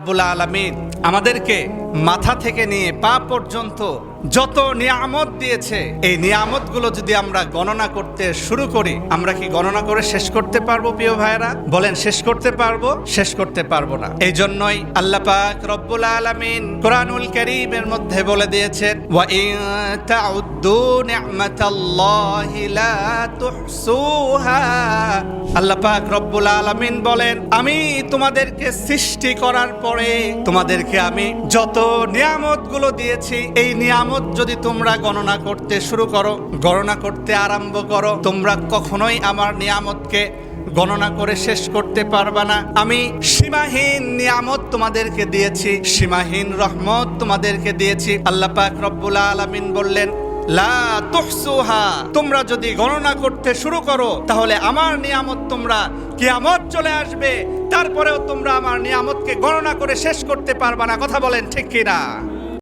রব্বুল আলামিন আমাদেরকে মাথা থেকে নিয়ে পা পর্যন্ত যত নিয়ামত দিয়েছে, এই নিয়ামতগুলো যদি আমরা গণনা করতে শুরু করি, আমরা কি গণনা করে শেষ করতে পারবো? প্রিয় ভাইরা বলেন, শেষ করতে পারবো? শেষ করতে পারবো না। এই জন্যই আল্লাহ পাক রব্বুল আলামিন কোরআনুল কারীমের মধ্যে বলে দিয়েছেন, ওয়া ইন তাউদ্দু নি'মাতাল্লাহি লা তুহসুহা। আল্লাহ পাক রব্বুল আলামিন বলেন, আমি তোমাদেরকে সৃষ্টি করার পরে তোমাদেরকে আমি যত নিয়ামতগুলো দিয়েছি, এই নিয়ামত যদি তোমরা গণনা করতে শুরু করো, গণনা করতে আরম্ভ করো, তোমরা কখনোই আমার নিয়ামতকে গণনা করে শেষ করতে পারবা না। আমি সীমাহীন নিয়ামত তোমাদেরকে দিয়েছি, সীমাহীন রহমত তোমাদেরকে দিয়েছি। আল্লাহ পাক রব্বুল আলামিন বললেন, লা তুহসুহা, তোমরা যদি গণনা করতে শুরু করো তাহলে আমার নিয়ামত, তোমরা কিয়ামত চলে আসবে, তারপরেও তোমরা আমার নিয়ামতকে গণনা করে শেষ করতে পারবা না। কথা বলেন ঠিক কিনা?